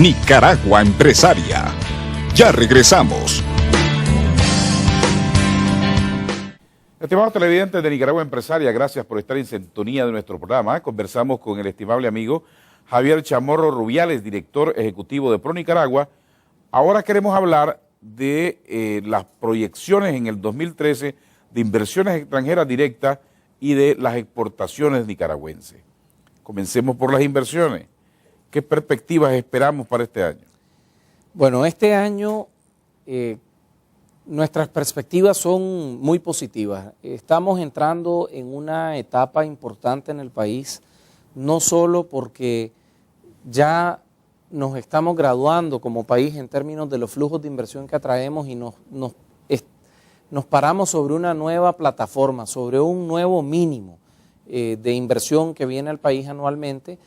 Nicaragua Empresaria. Ya regresamos. Estimados televidentes de Nicaragua Empresaria, gracias por estar en sintonía de nuestro programa. Conversamos con el estimable amigo Javier Chamorro Rubiales, director ejecutivo de ProNicaragua. Ahora queremos hablar de las proyecciones en el 2013 de inversiones extranjeras directas y de las exportaciones nicaragüenses. Comencemos por las inversiones. ¿Qué perspectivas esperamos para este año? Bueno, este año nuestras perspectivas son muy positivas. Estamos entrando en una etapa importante en el país, no solo porque ya nos estamos graduando como país en términos de los flujos de inversión que atraemos y nos paramos sobre una nueva plataforma, sobre un nuevo mínimo de inversión que viene al país anualmente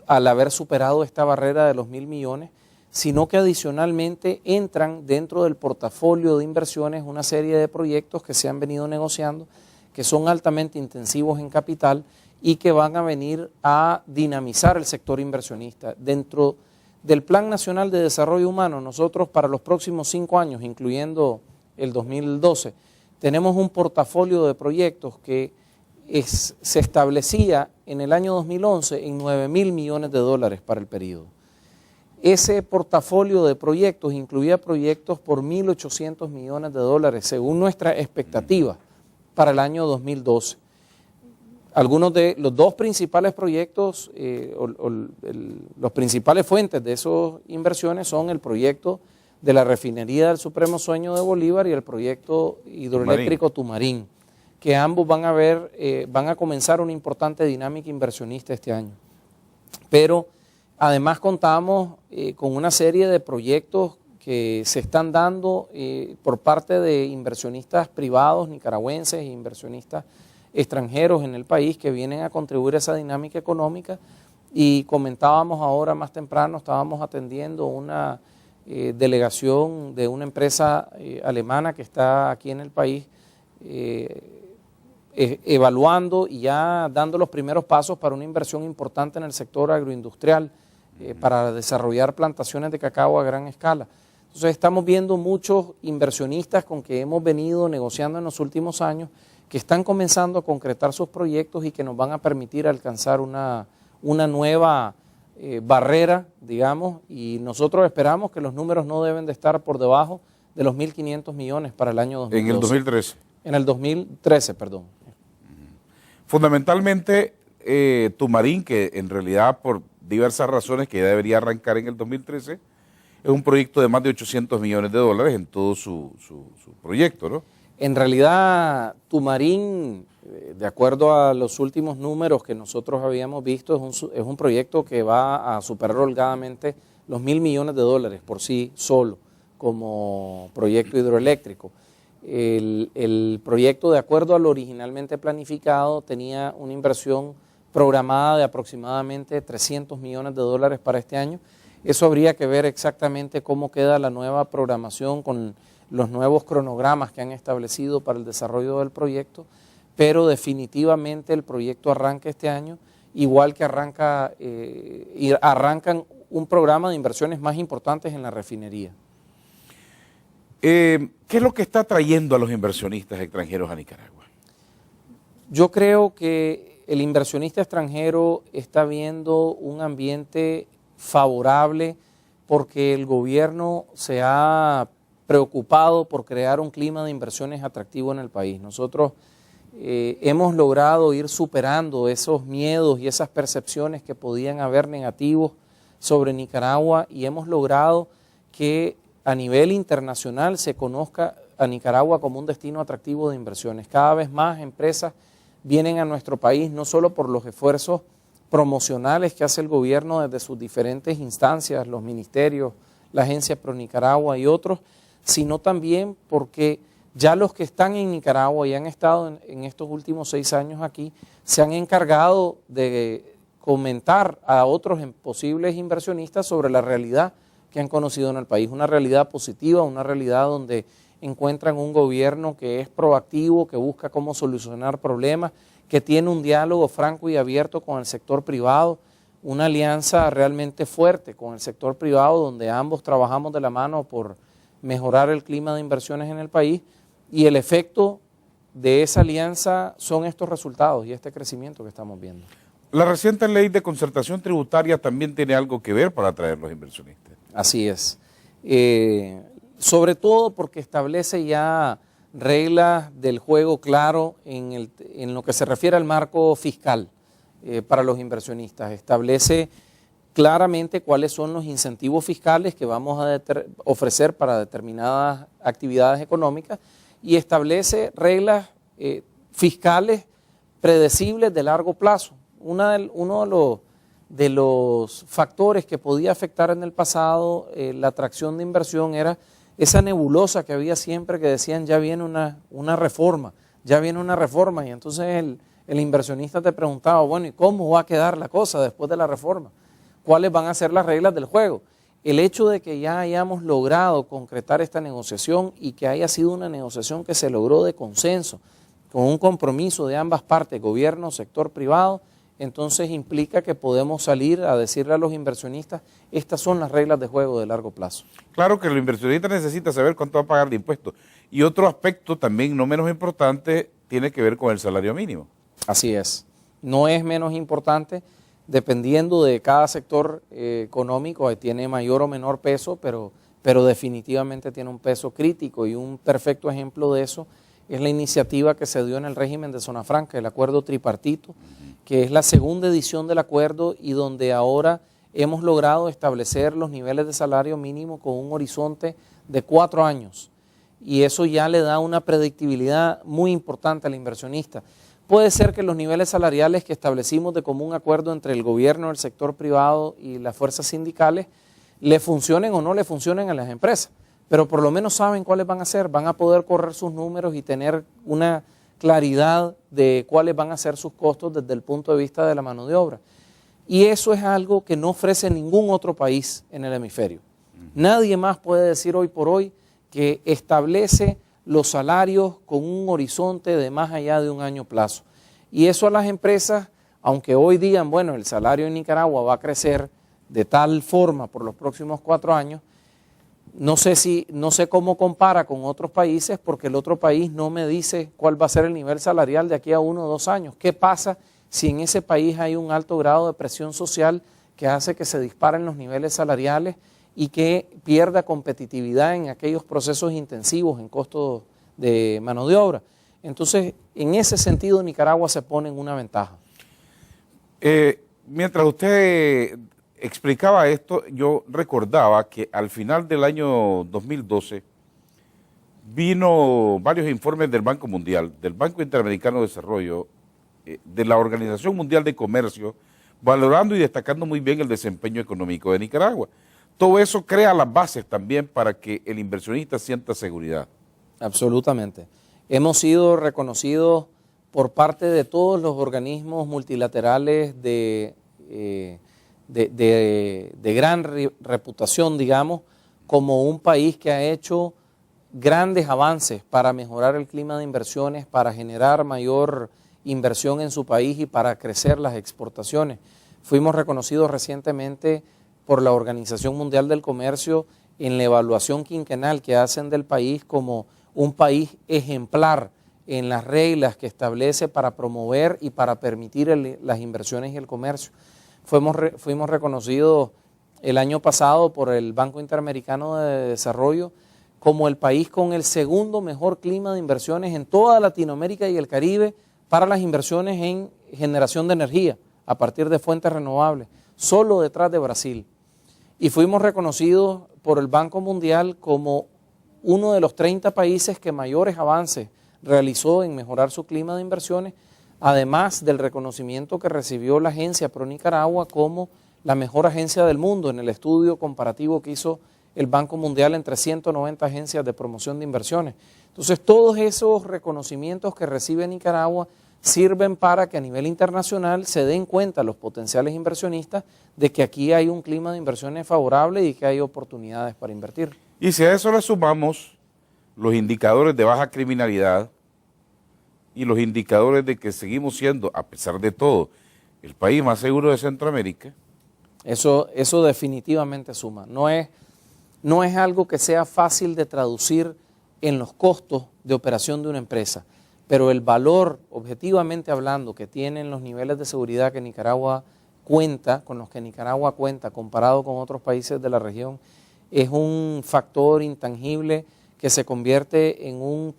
al haber superado esta barrera de los 1.000 millones, sino que adicionalmente entran dentro del portafolio de inversiones una serie de proyectos que se han venido negociando, que son altamente intensivos en capital y que van a venir a dinamizar el sector inversionista. Dentro del Plan Nacional de Desarrollo Humano, nosotros para los próximos 5 años, incluyendo el 2012, tenemos un portafolio de proyectos que se establecía en el año 2011 en 9.000 millones de dólares para el periodo. Ese portafolio de proyectos incluía proyectos por 1.800 millones de dólares, según nuestra expectativa para el año 2012. Algunos de los dos principales proyectos, los principales fuentes de esas inversiones son el proyecto de la refinería del Supremo Sueño de Bolívar y el proyecto hidroeléctrico Tumarín, que ambos van a comenzar una importante dinámica inversionista este año. Pero además contamos con una serie de proyectos que se están dando por parte de inversionistas privados nicaragüenses e inversionistas extranjeros en el país que vienen a contribuir a esa dinámica económica. Y comentábamos ahora más temprano, estábamos atendiendo una delegación de una empresa alemana que está aquí en el país evaluando y ya dando los primeros pasos para una inversión importante en el sector agroindustrial para desarrollar plantaciones de cacao a gran escala. Entonces estamos viendo muchos inversionistas con que hemos venido negociando en los últimos años que están comenzando a concretar sus proyectos y que nos van a permitir alcanzar una nueva barrera, digamos, y nosotros esperamos que los números no deben de estar por debajo de los 1.500 millones para el año 2012. En el 2013. En el 2013, perdón. Fundamentalmente, Tumarín, que en realidad por diversas razones que ya debería arrancar en el 2013, es un proyecto de más de 800 millones de dólares en todo su proyecto, ¿no? En realidad, Tumarín, de acuerdo a los últimos números que nosotros habíamos visto, es un proyecto que va a superar holgadamente los 1.000 millones de dólares por sí solo como proyecto hidroeléctrico. El proyecto, de acuerdo a lo originalmente planificado, tenía una inversión programada de aproximadamente 300 millones de dólares para este año. Eso habría que ver exactamente cómo queda la nueva programación con los nuevos cronogramas que han establecido para el desarrollo del proyecto, pero definitivamente el proyecto arranca este año, igual que arrancan un programa de inversiones más importantes en la refinería. ¿Qué es lo que está atrayendo a los inversionistas extranjeros a Nicaragua? Yo creo que el inversionista extranjero está viendo un ambiente favorable porque el gobierno se ha preocupado por crear un clima de inversiones atractivo en el país. Nosotros hemos logrado ir superando esos miedos y esas percepciones que podían haber negativos sobre Nicaragua y hemos logrado que a nivel internacional se conozca a Nicaragua como un destino atractivo de inversiones. Cada vez más empresas vienen a nuestro país no solo por los esfuerzos promocionales que hace el gobierno desde sus diferentes instancias, los ministerios, la Agencia ProNicaragua y otros, sino también porque ya los que están en Nicaragua y han estado en estos últimos 6 años aquí, se han encargado de comentar a otros posibles inversionistas sobre la realidad que han conocido en el país, una realidad positiva, una realidad donde encuentran un gobierno que es proactivo, que busca cómo solucionar problemas, que tiene un diálogo franco y abierto con el sector privado, una alianza realmente fuerte con el sector privado, donde ambos trabajamos de la mano por mejorar el clima de inversiones en el país, y el efecto de esa alianza son estos resultados y este crecimiento que estamos viendo. La reciente ley de concertación tributaria también tiene algo que ver para atraer los inversionistas. Así es. Sobre todo porque establece ya reglas del juego claro en lo que se refiere al marco fiscal para los inversionistas. Establece claramente cuáles son los incentivos fiscales que vamos a ofrecer para determinadas actividades económicas y establece reglas fiscales predecibles de largo plazo. Uno de los factores que podía afectar en el pasado la atracción de inversión era esa nebulosa que había siempre que decían ya viene una reforma, ya viene una reforma, y entonces el inversionista te preguntaba, bueno, ¿y cómo va a quedar la cosa después de la reforma? ¿Cuáles van a ser las reglas del juego? El hecho de que ya hayamos logrado concretar esta negociación y que haya sido una negociación que se logró de consenso, con un compromiso de ambas partes, gobierno, sector privado, entonces implica que podemos salir a decirle a los inversionistas, estas son las reglas de juego de largo plazo. Claro que el inversionista necesita saber cuánto va a pagar de impuestos. Y otro aspecto también no menos importante tiene que ver con el salario mínimo. Así es. No es menos importante, dependiendo de cada sector económico, tiene mayor o menor peso, pero definitivamente tiene un peso crítico, y un perfecto ejemplo de eso es la iniciativa que se dio en el régimen de Zona Franca, el acuerdo tripartito, que es la segunda edición del acuerdo y donde ahora hemos logrado establecer los niveles de salario mínimo con un horizonte de 4 años. Y eso ya le da una predictibilidad muy importante al inversionista. Puede ser que los niveles salariales que establecimos de común acuerdo entre el gobierno, el sector privado y las fuerzas sindicales le funcionen o no le funcionen a las empresas, pero por lo menos saben cuáles van a ser, van a poder correr sus números y tener una claridad de cuáles van a ser sus costos desde el punto de vista de la mano de obra. Y eso es algo que no ofrece ningún otro país en el hemisferio. Nadie más puede decir hoy por hoy que establece los salarios con un horizonte de más allá de un año plazo. Y eso a las empresas, aunque hoy digan, bueno, el salario en Nicaragua va a crecer de tal forma por los próximos 4 años, no sé cómo compara con otros países, porque el otro país no me dice cuál va a ser el nivel salarial de aquí a 1 o 2 años. ¿Qué pasa si en ese país hay un alto grado de presión social que hace que se disparen los niveles salariales y que pierda competitividad en aquellos procesos intensivos en costos de mano de obra? Entonces, en ese sentido, Nicaragua se pone en una ventaja. Mientras usted explicaba esto, yo recordaba que al final del año 2012 vino varios informes del Banco Mundial, del Banco Interamericano de Desarrollo, de la Organización Mundial de Comercio, valorando y destacando muy bien el desempeño económico de Nicaragua. Todo eso crea las bases también para que el inversionista sienta seguridad. Absolutamente. Hemos sido reconocidos por parte de todos los organismos multilaterales de gran reputación, digamos, como un país que ha hecho grandes avances para mejorar el clima de inversiones, para generar mayor inversión en su país y para crecer las exportaciones. Fuimos reconocidos recientemente por la Organización Mundial del Comercio en la evaluación quinquenal que hacen del país como un país ejemplar en las reglas que establece para promover y para permitir las inversiones y el comercio. Fuimos reconocidos el año pasado por el Banco Interamericano de Desarrollo como el país con el segundo mejor clima de inversiones en toda Latinoamérica y el Caribe para las inversiones en generación de energía a partir de fuentes renovables, solo detrás de Brasil. Y fuimos reconocidos por el Banco Mundial como uno de los 30 países que mayores avances realizó en mejorar su clima de inversiones, además del reconocimiento que recibió la agencia Pro Nicaragua como la mejor agencia del mundo en el estudio comparativo que hizo el Banco Mundial entre 190 agencias de promoción de inversiones. Entonces, todos esos reconocimientos que recibe Nicaragua sirven para que a nivel internacional se den cuenta los potenciales inversionistas de que aquí hay un clima de inversiones favorable y que hay oportunidades para invertir. Y si a eso le sumamos los indicadores de baja criminalidad y los indicadores de que seguimos siendo, a pesar de todo, el país más seguro de Centroamérica, Eso definitivamente suma. No es algo que sea fácil de traducir en los costos de operación de una empresa, pero el valor, objetivamente hablando, que tienen los niveles de seguridad que Nicaragua cuenta, con los que Nicaragua cuenta comparado con otros países de la región, es un factor intangible que se convierte en un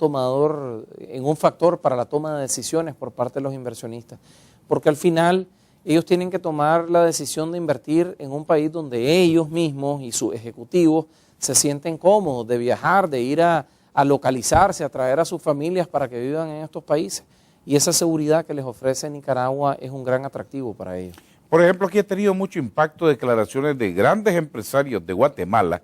factor para la toma de decisiones por parte de los inversionistas, porque al final ellos tienen que tomar la decisión de invertir en un país donde ellos mismos y sus ejecutivos se sienten cómodos de viajar, de ir a localizarse, a traer a sus familias para que vivan en estos países, y esa seguridad que les ofrece Nicaragua es un gran atractivo para ellos. Por ejemplo, aquí ha tenido mucho impacto declaraciones de grandes empresarios de Guatemala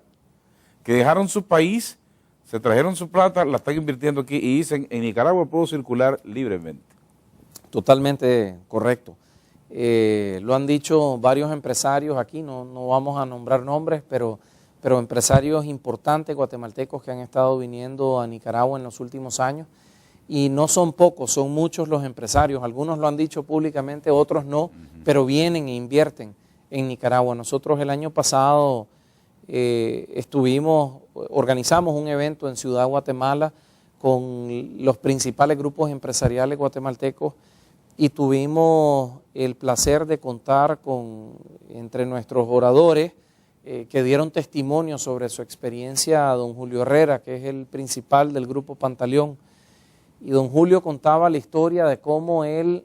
que dejaron su país, se trajeron su plata, la están invirtiendo aquí y dicen, en Nicaragua puedo circular libremente. Totalmente correcto. Lo han dicho varios empresarios aquí, no vamos a nombrar nombres, pero empresarios importantes guatemaltecos que han estado viniendo a Nicaragua en los últimos años, y no son pocos, son muchos los empresarios, algunos lo han dicho públicamente, otros no, pero vienen e invierten en Nicaragua. Nosotros el año pasado organizamos un evento en Ciudad Guatemala con los principales grupos empresariales guatemaltecos y tuvimos el placer de contar entre nuestros oradores que dieron testimonio sobre su experiencia a don Julio Herrera, que es el principal del Grupo Pantaleón. Y don Julio contaba la historia de cómo él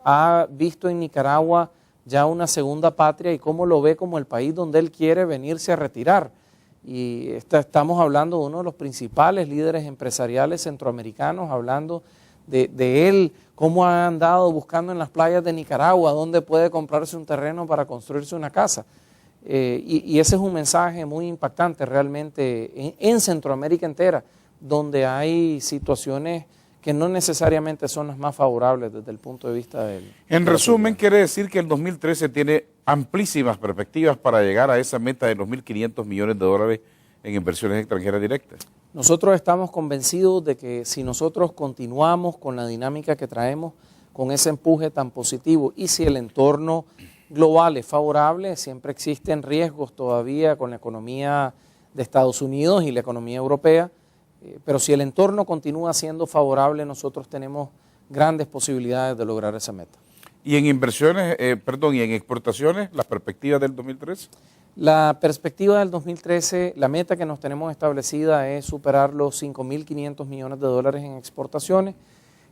ha visto en Nicaragua ya una segunda patria y cómo lo ve como el país donde él quiere venirse a retirar. Y estamos hablando de uno de los principales líderes empresariales centroamericanos, hablando de él, cómo ha andado buscando en las playas de Nicaragua dónde puede comprarse un terreno para construirse una casa. Y ese es un mensaje muy impactante realmente en Centroamérica entera, donde hay situaciones que no necesariamente son las más favorables desde el punto de vista del... En resumen, quiere decir que el 2013 tiene amplísimas perspectivas para llegar a esa meta de los 1.500 millones de dólares en inversiones extranjeras directas. Nosotros estamos convencidos de que si nosotros continuamos con la dinámica que traemos, con ese empuje tan positivo, y si el entorno global es favorable, siempre existen riesgos todavía con la economía de Estados Unidos y la economía europea, pero si el entorno continúa siendo favorable, nosotros tenemos grandes posibilidades de lograr esa meta. ¿Y en inversiones, y en exportaciones, las perspectivas del 2013? La perspectiva del 2013, la meta que nos tenemos establecida es superar los 5.500 millones de dólares en exportaciones.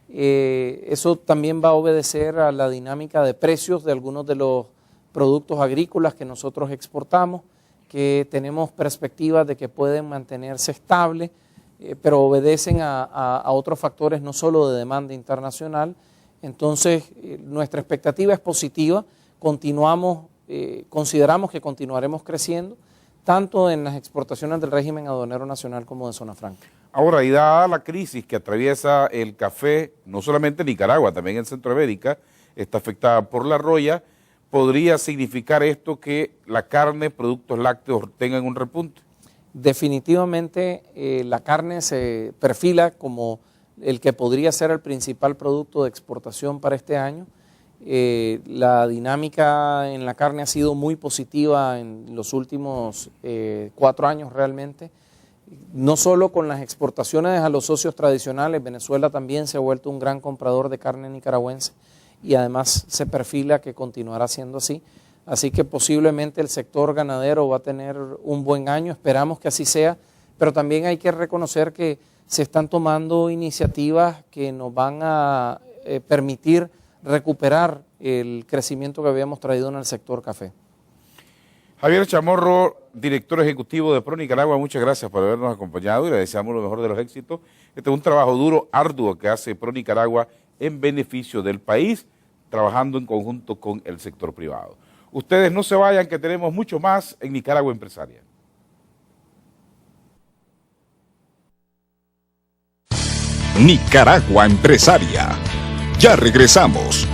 Eso también va a obedecer a la dinámica de precios de algunos de los productos agrícolas que nosotros exportamos, que tenemos perspectivas de que pueden mantenerse estables, pero obedecen a otros factores no solo de demanda internacional. Entonces, nuestra expectativa es positiva, consideramos que continuaremos creciendo, tanto en las exportaciones del régimen aduanero nacional como de zona franca. Ahora, y dada la crisis que atraviesa el café, no solamente en Nicaragua, también en Centroamérica, está afectada por la roya, ¿podría significar esto que la carne, productos lácteos tengan un repunte? Definitivamente la carne se perfila como el que podría ser el principal producto de exportación para este año. La dinámica en la carne ha sido muy positiva en los últimos 4 años realmente, no solo con las exportaciones a los socios tradicionales. Venezuela también se ha vuelto un gran comprador de carne nicaragüense y además se perfila que continuará siendo así. Así que posiblemente el sector ganadero va a tener un buen año, esperamos que así sea, pero también hay que reconocer que se están tomando iniciativas que nos van a permitir recuperar el crecimiento que habíamos traído en el sector café. Javier Chamorro, director ejecutivo de ProNicaragua, muchas gracias por habernos acompañado y le deseamos lo mejor de los éxitos. Este es un trabajo duro, arduo que hace ProNicaragua en beneficio del país, trabajando en conjunto con el sector privado. Ustedes no se vayan, que tenemos mucho más en Nicaragua Empresaria. Nicaragua Empresaria. Ya regresamos.